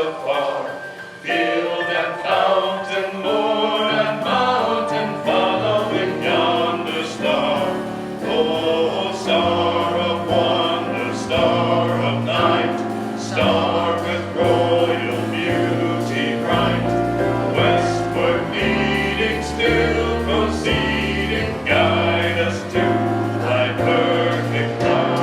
afar. Field and fountain, moor and mountain, following yonder star. Oh, star of wonder, star of night, star with royal beauty bright, westward leading, still proceeding, guide us to thy perfect light.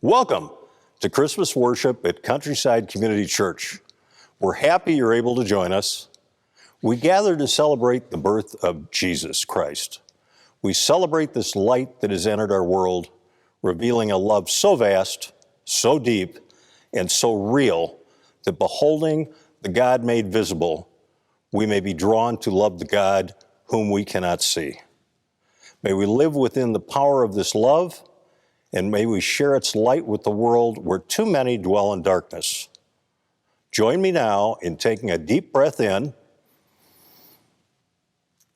Welcome to Christmas worship at Countryside Community Church. We're happy you're able to join us. We gather to celebrate the birth of Jesus Christ. We celebrate this light that has entered our world, revealing a love so vast, so deep, and so real that beholding the God made visible, we may be drawn to love the God whom we cannot see. May we live within the power of this love and may we share its light with the world where too many dwell in darkness. Join me now in taking a deep breath in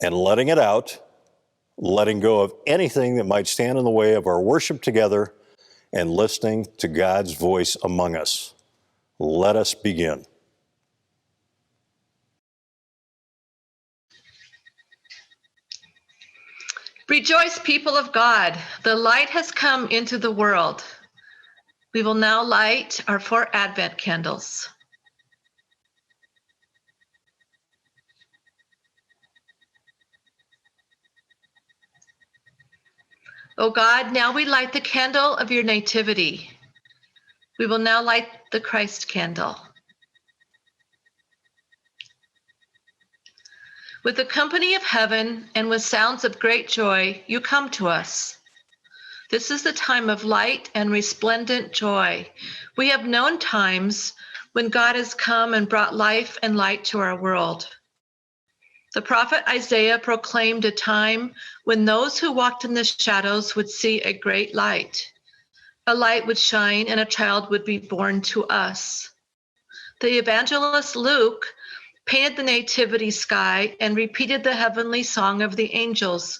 and letting it out, letting go of anything that might stand in the way of our worship together and listening to God's voice among us. Let us begin. Rejoice, people of God. The light has come into the world. We will now light our 4 Advent candles. O God, now we light the candle of your nativity. We will now light the Christ candle. With the company of heaven and with sounds of great joy, you come to us. This is the time of light and resplendent joy. We have known times when God has come and brought life and light to our world. The prophet Isaiah proclaimed a time when those who walked in the shadows would see a great light. A light would shine and a child would be born to us. The evangelist Luke painted the nativity sky and repeated the heavenly song of the angels,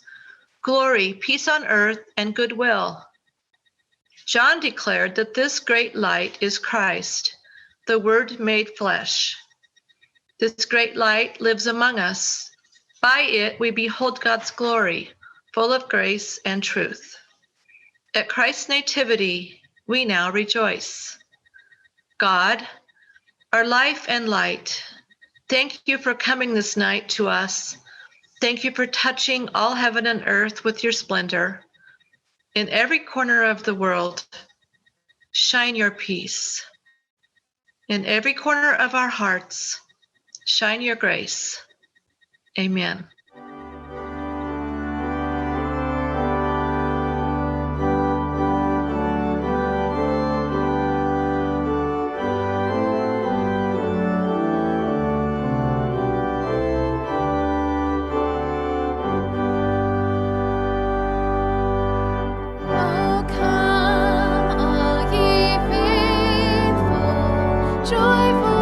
glory, peace on earth, and goodwill. John declared that this great light is Christ, the Word made flesh. This great light lives among us. By it we behold God's glory, full of grace and truth. At Christ's nativity, we now rejoice. God, our life and light, thank you for coming this night to us. Thank you for touching all heaven and earth with your splendor. In every corner of the world, shine your peace. In every corner of our hearts, shine your grace. Amen. Joyful.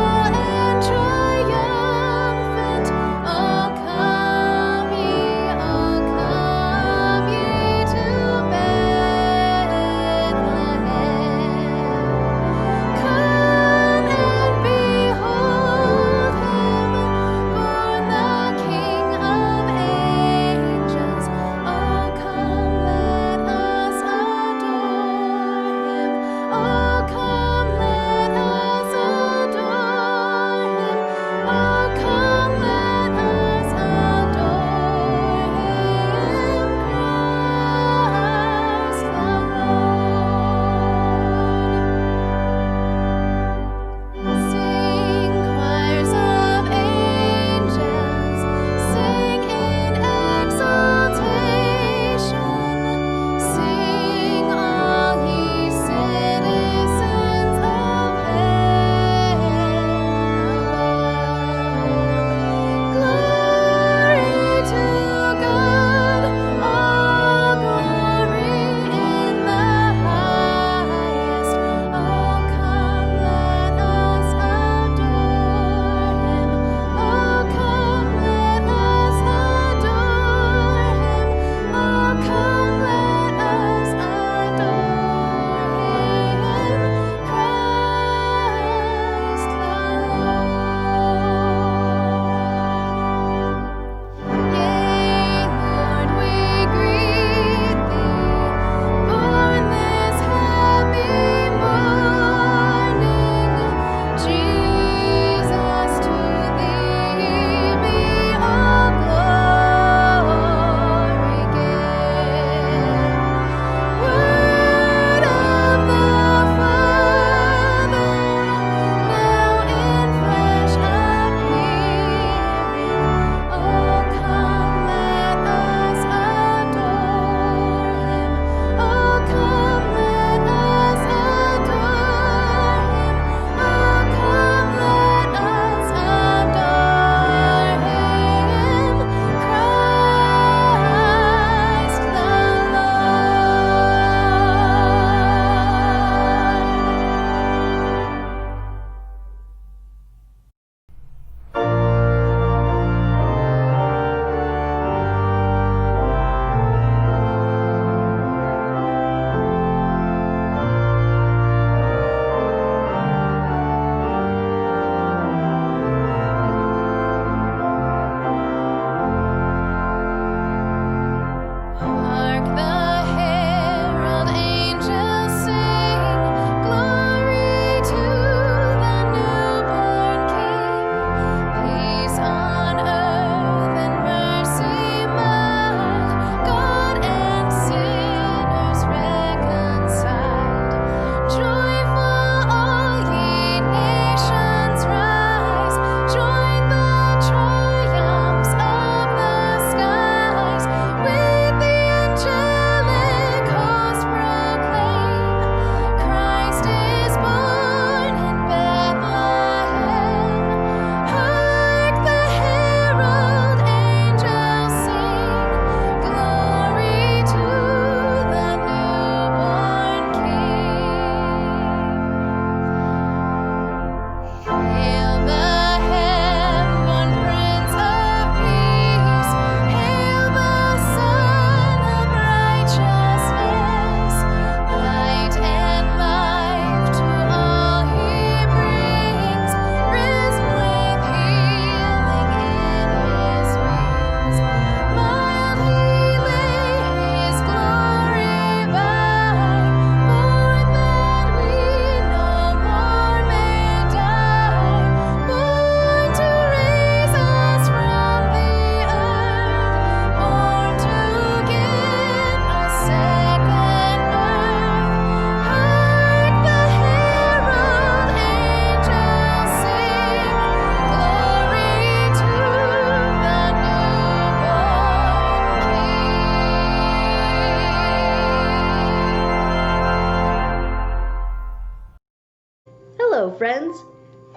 friends.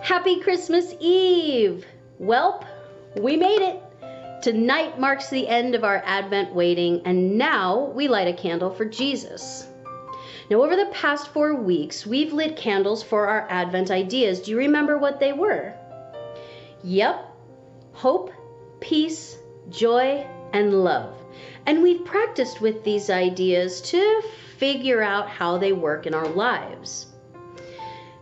Happy Christmas Eve! Welp, we made it. Tonight marks the end of our Advent waiting, and now we light a candle for Jesus. Now, over the past 4 weeks, we've lit candles for our Advent ideas. Do you remember what they were? Yep, hope, peace, joy, and love. And we've practiced with these ideas to figure out how they work in our lives.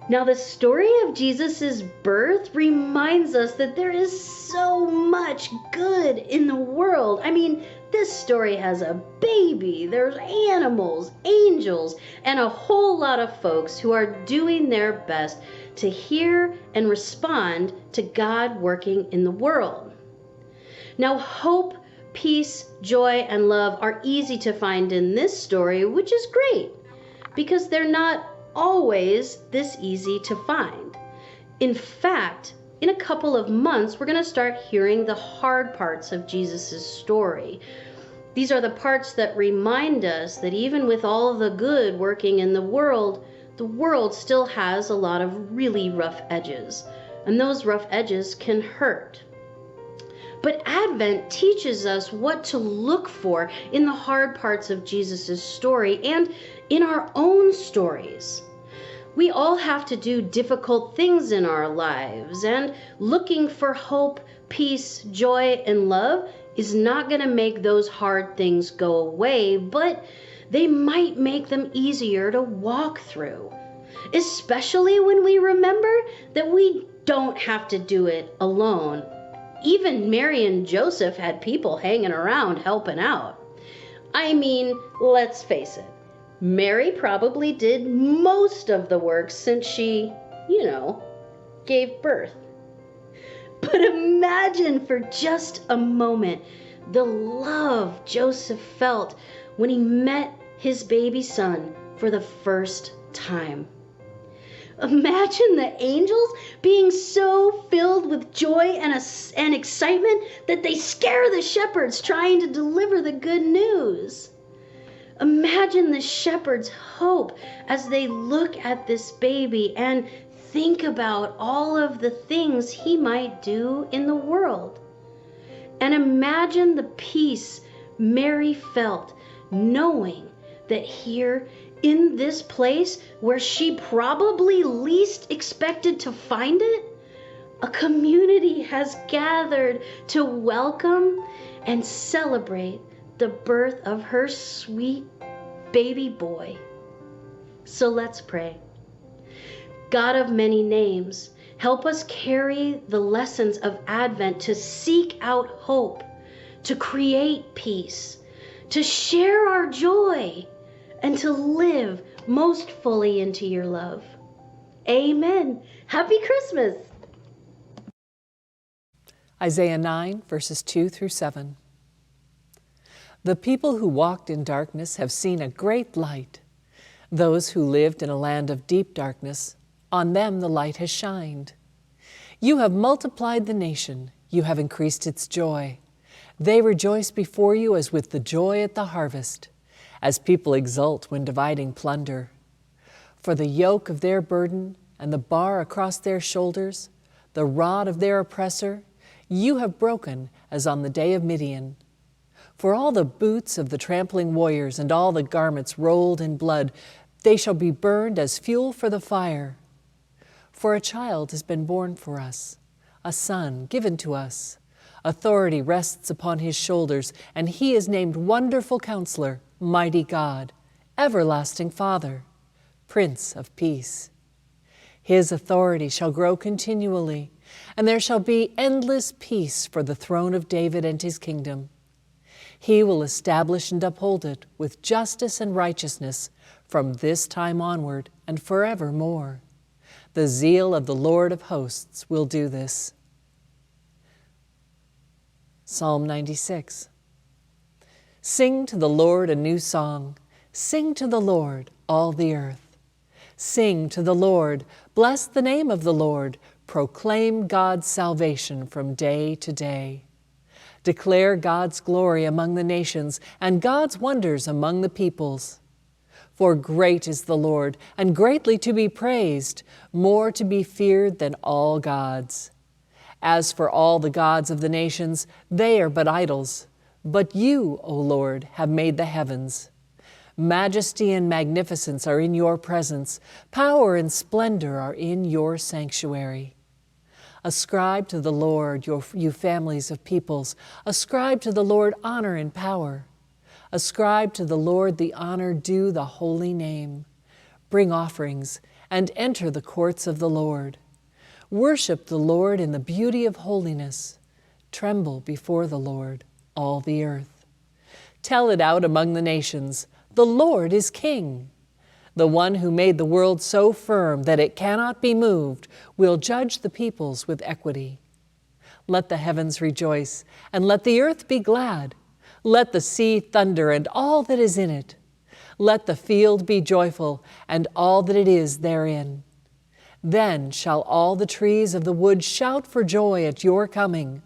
Now, the story of Jesus' birth reminds us that there is so much good in the world. I mean, this story has a baby, there's animals, angels, and a whole lot of folks who are doing their best to hear and respond to God working in the world. Now, hope, peace, joy, and love are easy to find in this story, which is great, because they're not always this easy to find. In fact, in a couple of months, we're going to start hearing the hard parts of Jesus' story. These are the parts that remind us that even with all the good working in the world still has a lot of really rough edges, and those rough edges can hurt. But Advent teaches us what to look for in the hard parts of Jesus' story and in our own stories. We all have to do difficult things in our lives, and looking for hope, peace, joy, and love is not going to make those hard things go away, but they might make them easier to walk through, especially when we remember that we don't have to do it alone. Even Mary and Joseph had people hanging around helping out. I mean, let's face it, Mary probably did most of the work since she, gave birth. But imagine for just a moment the love Joseph felt when he met his baby son for the first time. Imagine the angels being so filled with joy and excitement that they scare the shepherds trying to deliver the good news. Imagine the shepherds' hope as they look at this baby and think about all of the things he might do in the world. And imagine the peace Mary felt knowing that here in this place where she probably least expected to find it, a community has gathered to welcome and celebrate the birth of her sweet baby boy. So let's pray. God of many names, help us carry the lessons of Advent to seek out hope, to create peace, to share our joy, and to live most fully into your love. Amen. Happy Christmas. Isaiah 9, verses 2 through 7. The people who walked in darkness have seen a great light. Those who lived in a land of deep darkness, on them the light has shined. You have multiplied the nation, you have increased its joy. They rejoice before you as with the joy at the harvest, as people exult when dividing plunder. For the yoke of their burden and the bar across their shoulders, the rod of their oppressor, you have broken as on the day of Midian. For all the boots of the trampling warriors and all the garments rolled in blood, they shall be burned as fuel for the fire. For a child has been born for us, a son given to us. Authority rests upon his shoulders, and he is named Wonderful Counselor, Mighty God, Everlasting Father, Prince of Peace. His authority shall grow continually, and there shall be endless peace for the throne of David and his kingdom. He will establish and uphold it with justice and righteousness from this time onward and forevermore. The zeal of the Lord of hosts will do this. Psalm 96. Sing to the Lord a new song. Sing to the Lord, all the earth. Sing to the Lord, bless the name of the Lord. Proclaim God's salvation from day to day. Declare God's glory among the nations and God's wonders among the peoples. For great is the Lord, and greatly to be praised, more to be feared than all gods. As for all the gods of the nations, they are but idols. But you, O Lord, have made the heavens. Majesty and magnificence are in your presence. Power and splendor are in your sanctuary. Ascribe to the Lord, you families of peoples. Ascribe to the Lord honor and power. Ascribe to the Lord the honor due the holy name. Bring offerings and enter the courts of the Lord. Worship the Lord in the beauty of holiness. Tremble before the Lord, all the earth. Tell it out among the nations, the Lord is King. The one who made the world so firm that it cannot be moved will judge the peoples with equity. Let the heavens rejoice, and let the earth be glad. Let the sea thunder and all that is in it. Let the field be joyful and all that it is therein. Then shall all the trees of the wood shout for joy at your coming,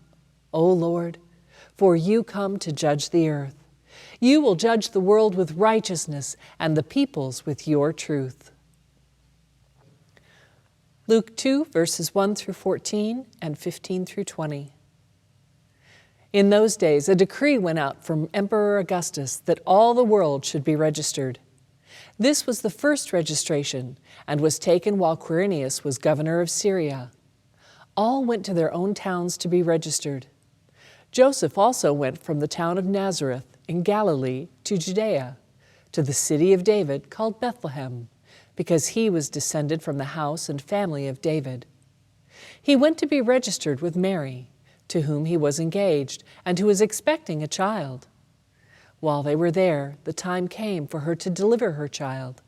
O Lord, for you come to judge the earth. You will judge the world with righteousness and the peoples with your truth. Luke 2, verses 1 through 14 and 15 through 20. In those days, a decree went out from Emperor Augustus that all the world should be registered. This was the first registration and was taken while Quirinius was governor of Syria. All went to their own towns to be registered. Joseph also went from the town of Nazareth in Galilee to Judea, to the city of David called Bethlehem, because he was descended from the house and family of David. He went to be registered with Mary, to whom he was engaged, and who was expecting a child. While they were there, the time came for her to deliver her child,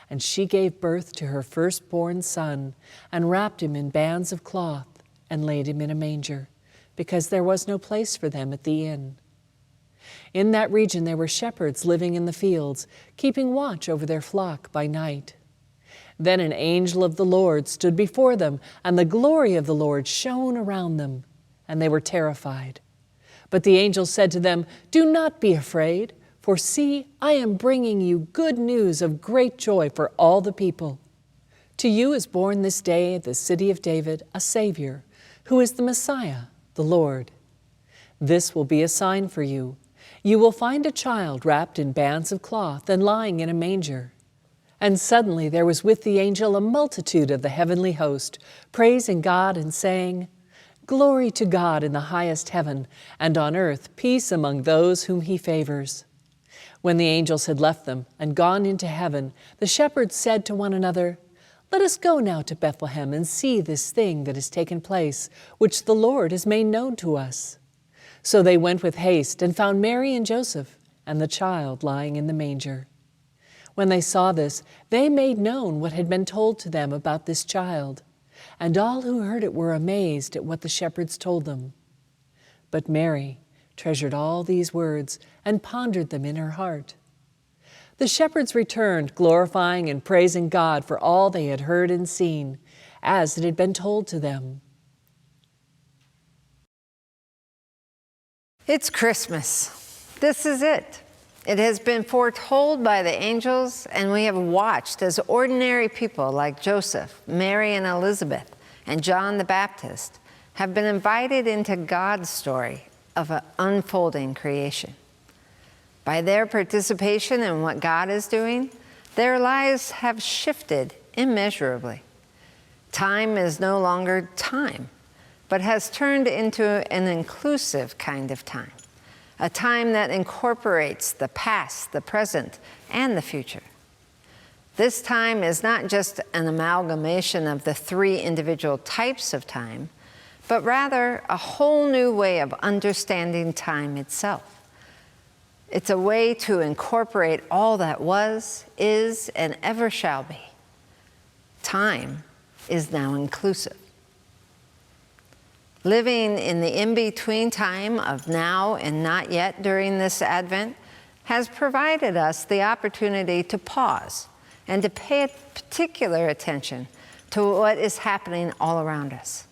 and she gave birth to her firstborn son, and wrapped him in bands of cloth, and laid him in a manger, because there was no place for them at the inn. In that region there were shepherds living in the fields, keeping watch over their flock by night. Then an angel of the Lord stood before them, and the glory of the Lord shone around them, and they were terrified. But the angel said to them, "Do not be afraid, for see, I am bringing you good news of great joy for all the people. To you is born this day at the city of David a Savior, who is the Messiah, the Lord. This will be a sign for you. You will find a child wrapped in bands of cloth and lying in a manger." And suddenly there was with the angel a multitude of the heavenly host, praising God and saying, "Glory to God in the highest heaven, and on earth peace among those whom he favors." When the angels had left them and gone into heaven, the shepherds said to one another, "Let us go now to Bethlehem and see this thing that has taken place, which the Lord has made known to us." So they went with haste and found Mary and Joseph and the child lying in the manger. When they saw this, they made known what had been told to them about this child, and all who heard it were amazed at what the shepherds told them. But Mary treasured all these words and pondered them in her heart. The shepherds returned, glorifying and praising God for all they had heard and seen, as it had been told to them. It's Christmas. This is it. It has been foretold by the angels, and we have watched as ordinary people like Joseph, Mary and Elizabeth, and John the Baptist have been invited into God's story of an unfolding creation. By their participation in what God is doing, their lives have shifted immeasurably. Time is no longer time, but has turned into an inclusive kind of time, a time that incorporates the past, the present, and the future. This time is not just an amalgamation of the three individual types of time, but rather a whole new way of understanding time itself. It's a way to incorporate all that was, is, and ever shall be. Time is now inclusive. Living in the in-between time of now and not yet during this Advent has provided us the opportunity to pause and to pay particular attention to what is happening all around us.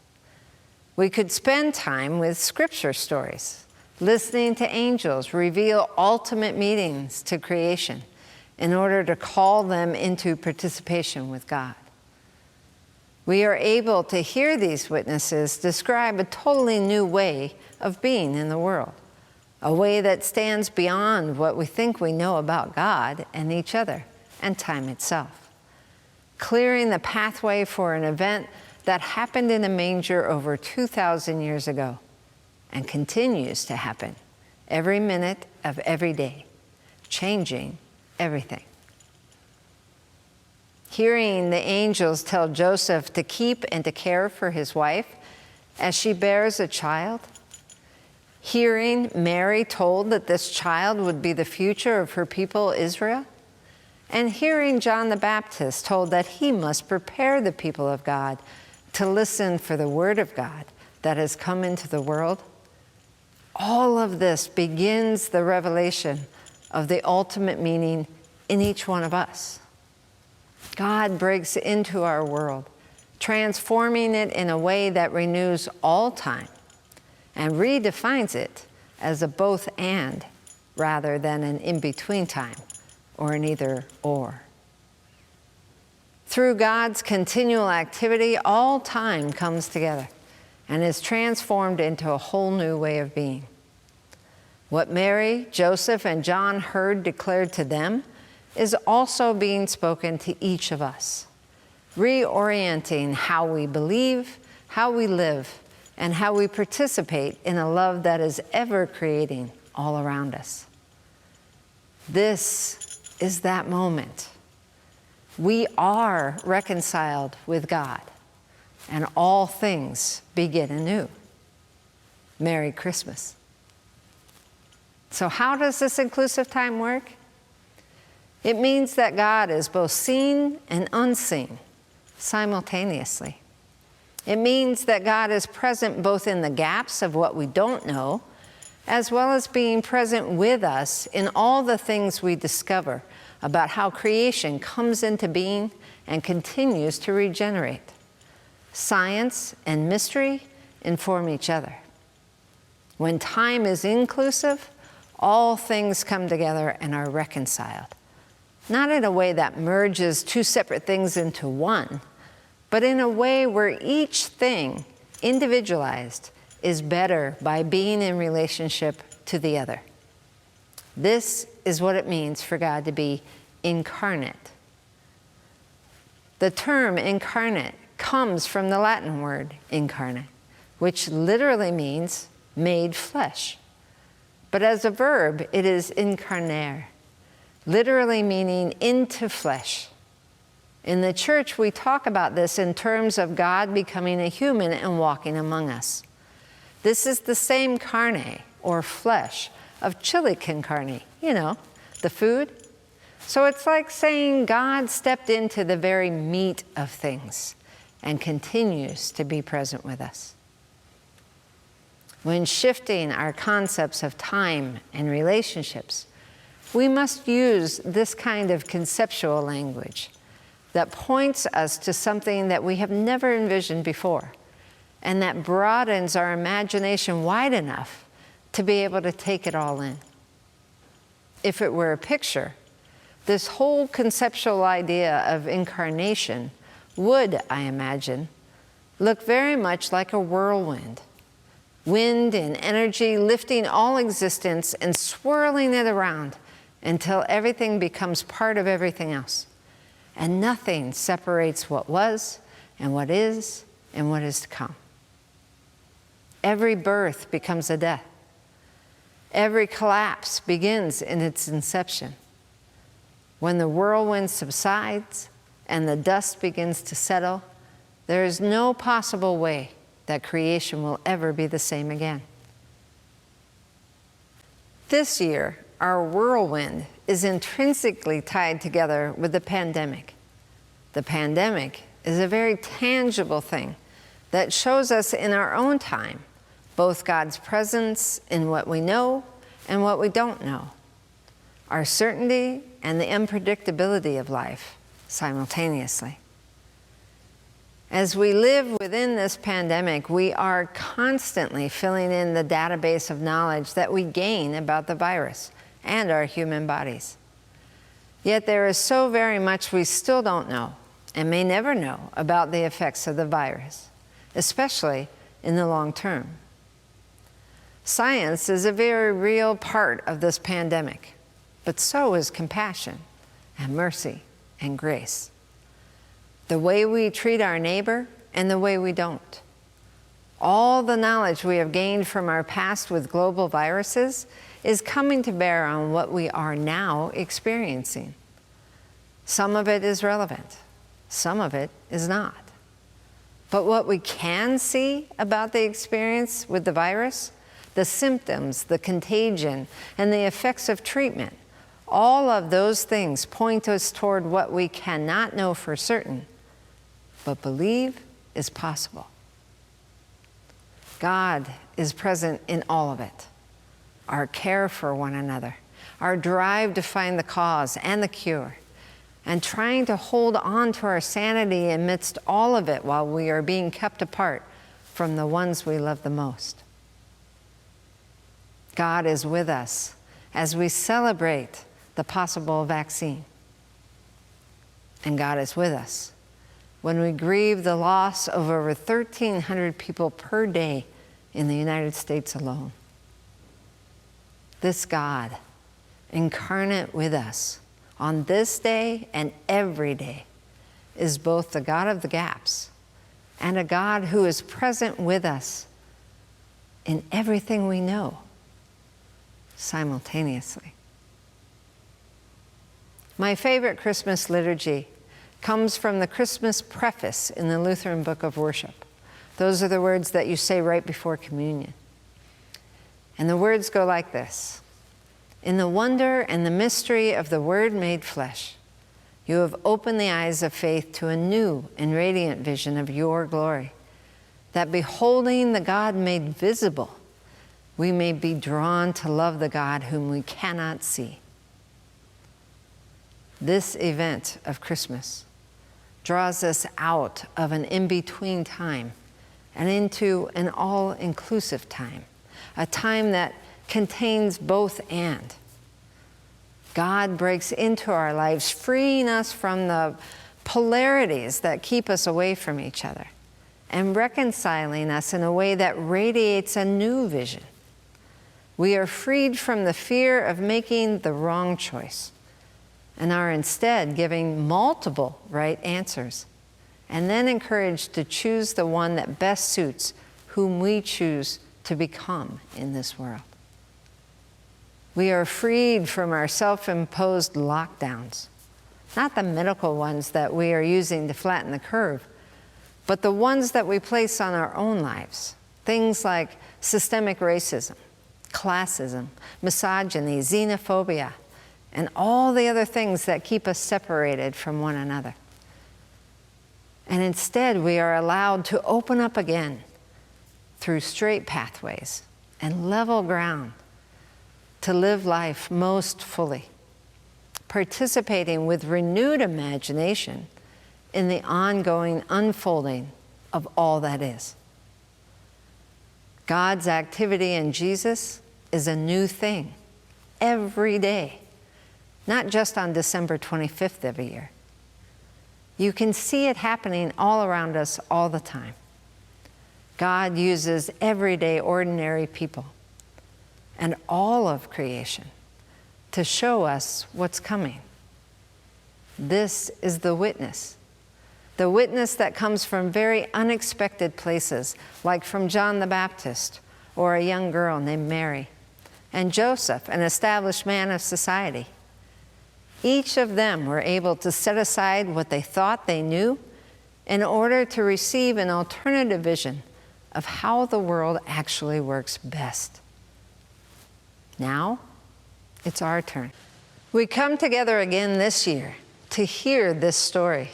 We could spend time with scripture stories, listening to angels reveal ultimate meanings to creation, in order to call them into participation with God. We are able to hear these witnesses describe a totally new way of being in the world, a way that stands beyond what we think we know about God and each other and time itself, clearing the pathway for an event that happened in a manger over 2,000 years ago and continues to happen every minute of every day, changing everything. Hearing the angels tell Joseph to keep and to care for his wife as she bears a child, hearing Mary told that this child would be the future of her people Israel, and hearing John the Baptist told that he must prepare the people of God to listen for the word of God that has come into the world, all of this begins the revelation of the ultimate meaning in each one of us. God breaks into our world, transforming it in a way that renews all time and redefines it as a both and rather than an in-between time or an either or. Through God's continual activity, all time comes together and is transformed into a whole new way of being. What Mary, Joseph, and John heard declared to them is also being spoken to each of us, reorienting how we believe, how we live, and how we participate in a love that is ever creating all around us. This is that moment. We are reconciled with God, and all things begin anew. Merry Christmas. So how does this inclusive time work? It means that God is both seen and unseen simultaneously. It means that God is present both in the gaps of what we don't know, as well as being present with us in all the things we discover about how creation comes into being and continues to regenerate. Science and mystery inform each other. When time is inclusive, all things come together and are reconciled. Not in a way that merges two separate things into one, but in a way where each thing, individualized, is better by being in relationship to the other. This is what it means for God to be incarnate. The term incarnate comes from the Latin word incarnate, which literally means made flesh. But as a verb, it is incarnare, literally meaning into flesh. In the church, we talk about this in terms of God becoming a human and walking among us. This is the same carne, or flesh, of chili con carne, the food. So it's like saying God stepped into the very meat of things and continues to be present with us. When shifting our concepts of time and relationships, we must use this kind of conceptual language that points us to something that we have never envisioned before, and that broadens our imagination wide enough to be able to take it all in. If it were a picture, this whole conceptual idea of incarnation would, I imagine, look very much like a whirlwind. Wind and energy lifting all existence and swirling it around until everything becomes part of everything else. And nothing separates what was and what is to come. Every birth becomes a death. Every collapse begins in its inception. When the whirlwind subsides and the dust begins to settle, there is no possible way that creation will ever be the same again. This year, our whirlwind is intrinsically tied together with the pandemic. The pandemic is a very tangible thing that shows us in our own time both God's presence in what we know and what we don't know, our certainty and the unpredictability of life simultaneously. As we live within this pandemic, we are constantly filling in the database of knowledge that we gain about the virus and our human bodies. Yet there is so very much we still don't know and may never know about the effects of the virus, especially in the long term. Science is a very real part of this pandemic, but so is compassion and mercy and grace. The way we treat our neighbor and the way we don't. All the knowledge we have gained from our past with global viruses is coming to bear on what we are now experiencing. Some of it is relevant, some of it is not. But what we can see about the experience with the virus, the symptoms, the contagion, and the effects of treatment, all of those things point us toward what we cannot know for certain, but believe is possible. God is present in all of it. Our care for one another, our drive to find the cause and the cure, and trying to hold on to our sanity amidst all of it while we are being kept apart from the ones we love the most. God is with us as we celebrate the possible vaccine. And God is with us when we grieve the loss of over 1,300 people per day in the United States alone. This God, incarnate with us on this day and every day, is both the God of the gaps and a God who is present with us in everything we know simultaneously. My favorite Christmas liturgy comes from the Christmas preface in the Lutheran Book of Worship. Those are the words that you say right before communion. And the words go like this: "In the wonder and the mystery of the Word made flesh, you have opened the eyes of faith to a new and radiant vision of your glory, that beholding the God made visible, we may be drawn to love the God whom we cannot see." This event of Christmas draws us out of an in-between time and into an all-inclusive time, a time that contains both and. God breaks into our lives, freeing us from the polarities that keep us away from each other and reconciling us in a way that radiates a new vision. We are freed from the fear of making the wrong choice and are instead giving multiple right answers, and then encouraged to choose the one that best suits whom we choose to become in this world. We are freed from our self-imposed lockdowns, not the medical ones that we are using to flatten the curve, but the ones that we place on our own lives. Things like systemic racism, classism, misogyny, xenophobia, and all the other things that keep us separated from one another. And instead, we are allowed to open up again through straight pathways and level ground to live life most fully, participating with renewed imagination in the ongoing unfolding of all that is. God's activity in Jesus is a new thing every day, not just on December 25th every year. You can see it happening all around us all the time. God uses everyday, ordinary people and all of creation to show us what's coming. This is the witness that comes from very unexpected places, like from John the Baptist or a young girl named Mary, and Joseph, an established man of society. Each of them were able to set aside what they thought they knew in order to receive an alternative vision of how the world actually works best. Now, it's our turn. We come together again this year to hear this story,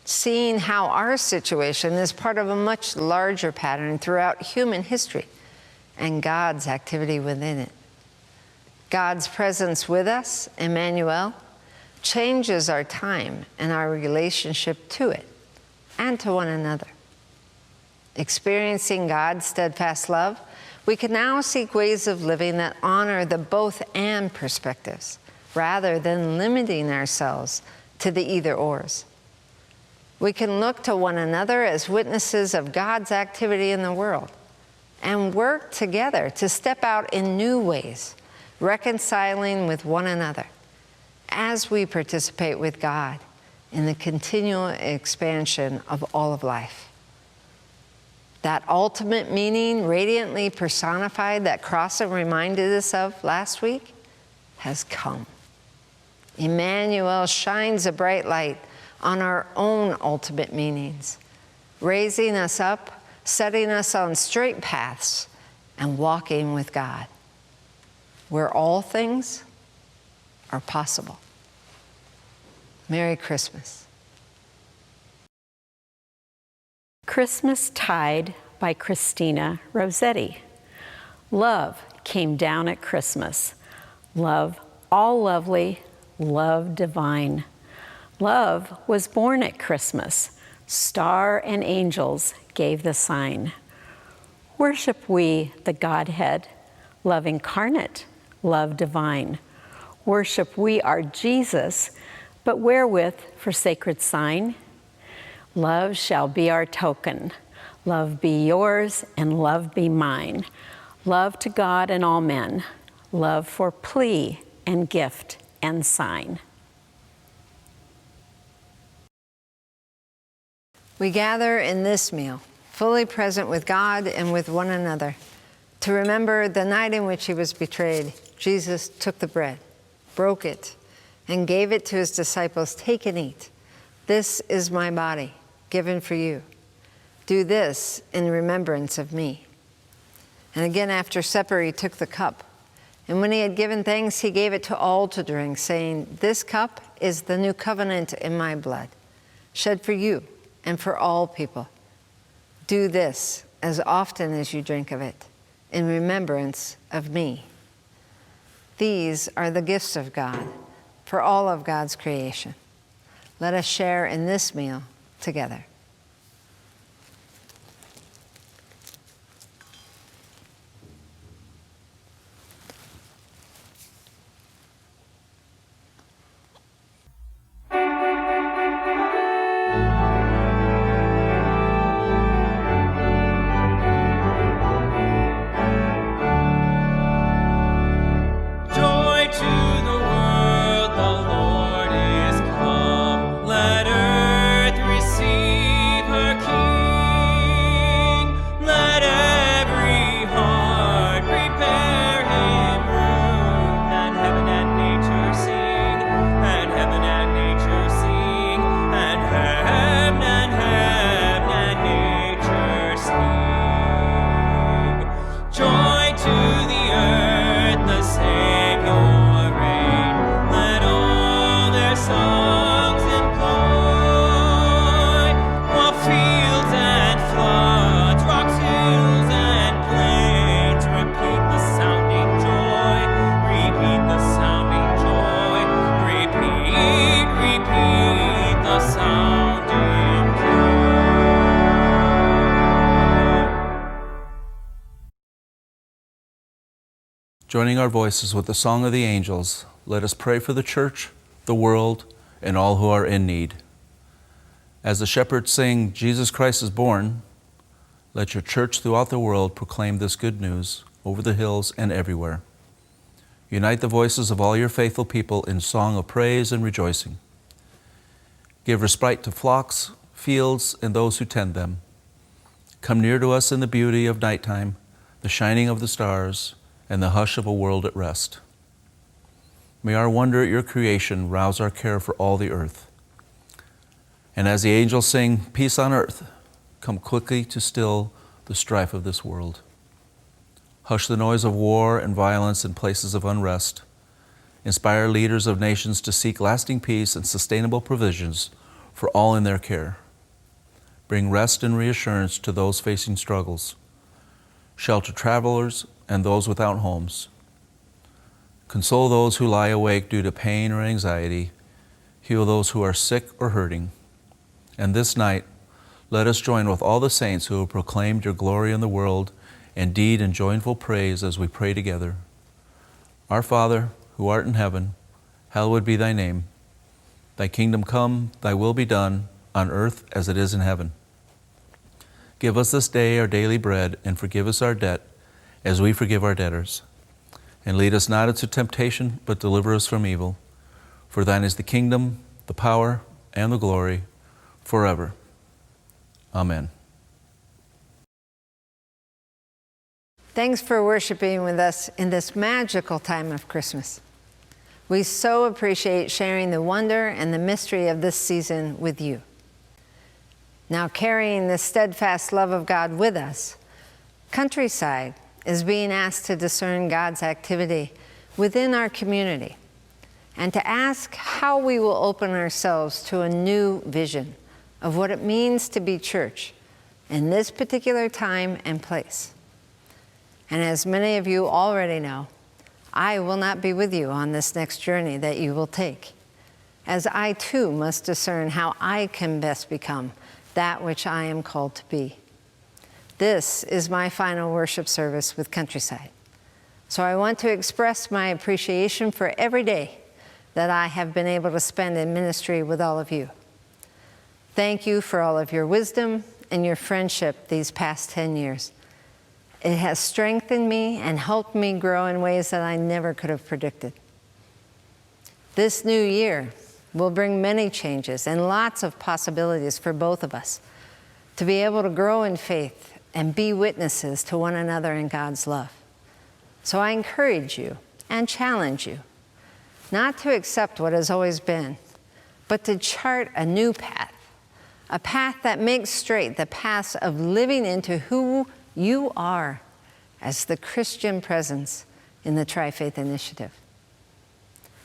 seeing how our situation is part of a much larger pattern throughout human history and God's activity within it. God's presence with us, Emmanuel, changes our time and our relationship to it and to one another. Experiencing God's steadfast love, we can now seek ways of living that honor the both and perspectives rather than limiting ourselves to the either-ors. We can look to one another as witnesses of God's activity in the world and work together to step out in new ways, reconciling with one another as we participate with God in the continual expansion of all of life. That ultimate meaning, radiantly personified, that Crossan reminded us of last week, has come. Emmanuel shines a bright light on our own ultimate meanings, raising us up, setting us on straight paths, and walking with God, where all things are possible. Merry Christmas. Christmas Tide by Christina Rossetti. Love came down at Christmas. Love all lovely, love divine. Love was born at Christmas. Star and angels gave the sign. Worship we the Godhead, love incarnate, love divine. Worship we our Jesus, but wherewith for sacred sign? Love shall be our token. Love be yours and love be mine. Love to God and all men. Love for plea and gift and sign. We gather in this meal, fully present with God and with one another, to remember the night in which he was betrayed. Jesus took the bread, broke it, and gave it to his disciples. Take and eat. This is my body, given for you. Do this in remembrance of me. And again, after supper, he took the cup. And when he had given thanks, he gave it to all to drink, saying, this cup is the new covenant in my blood, shed for you and for all people. Do this as often as you drink of it, in remembrance of me. These are the gifts of God for all of God's creation. Let us share in this meal together. Joining our voices with the song of the angels, let us pray for the church, the world, and all who are in need. As the shepherds sing, Jesus Christ is born, let your church throughout the world proclaim this good news over the hills and everywhere. Unite the voices of all your faithful people in song of praise and rejoicing. Give respite to flocks, fields, and those who tend them. Come near to us in the beauty of nighttime, the shining of the stars, and the hush of a world at rest. May our wonder at your creation rouse our care for all the earth. And as the angels sing, peace on earth, come quickly to still the strife of this world. Hush the noise of war and violence in places of unrest. Inspire leaders of nations to seek lasting peace and sustainable provisions for all in their care. Bring rest and reassurance to those facing struggles. Shelter travelers and those without homes. Console those who lie awake due to pain or anxiety. Heal those who are sick or hurting. And this night, let us join with all the saints who have proclaimed your glory in the world and deed in joyful praise as we pray together. Our Father, who art in heaven, hallowed be thy name. Thy kingdom come, thy will be done, on earth as it is in heaven. Give us this day our daily bread, and forgive us our debt, as we forgive our debtors. And lead us not into temptation, but deliver us from evil. For thine is the kingdom, the power, and the glory, forever. Amen. Thanks for worshiping with us in this magical time of Christmas. We so appreciate sharing the wonder and the mystery of this season with you. Now, carrying the steadfast love of God with us, Countryside is being asked to discern God's activity within our community and to ask how we will open ourselves to a new vision of what it means to be church in this particular time and place. And as many of you already know, I will not be with you on this next journey that you will take, as I too must discern how I can best become that which I am called to be. This is my final worship service with Countryside. So I want to express my appreciation for every day that I have been able to spend in ministry with all of you. Thank you for all of your wisdom and your friendship these past 10 years. It has strengthened me and helped me grow in ways that I never could have predicted. This new year will bring many changes and lots of possibilities for both of us to be able to grow in faith and be witnesses to one another in God's love. So I encourage you and challenge you not to accept what has always been, but to chart a new path, a path that makes straight the paths of living into who you are as the Christian presence in the Tri-Faith Initiative.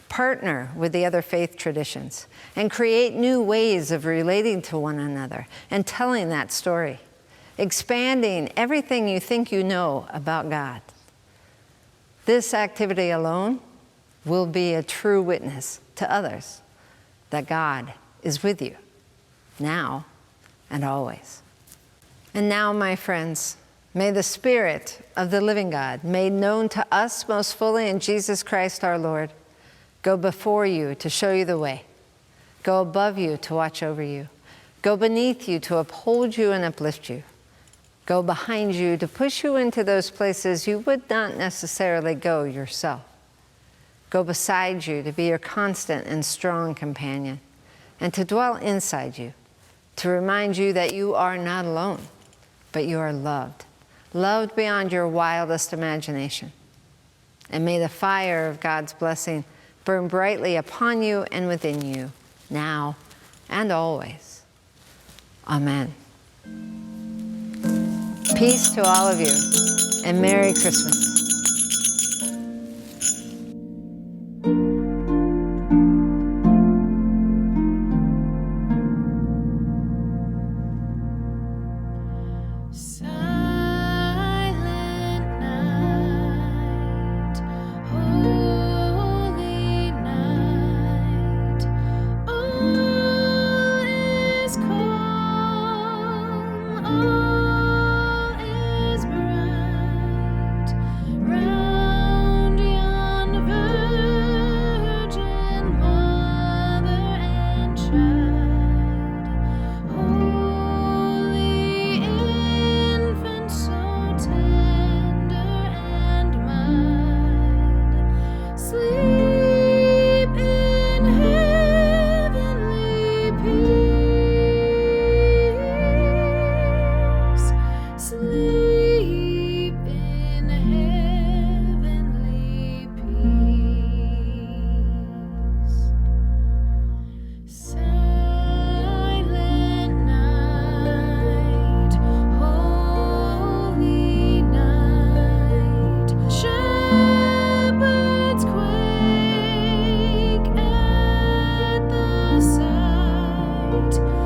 Partner with the other faith traditions and create new ways of relating to one another and telling that story, expanding everything you think you know about God. This activity alone will be a true witness to others that God is with you, now and always. And now, my friends, may the Spirit of the living God, made known to us most fully in Jesus Christ our Lord, go before you to show you the way, go above you to watch over you, go beneath you to uphold you and uplift you, go behind you to push you into those places you would not necessarily go yourself, go beside you to be your constant and strong companion, and to dwell inside you, to remind you that you are not alone, but you are loved, loved beyond your wildest imagination. And may the fire of God's blessing burn brightly upon you and within you, now and always. Amen. Peace to all of you, and Merry Christmas. Sight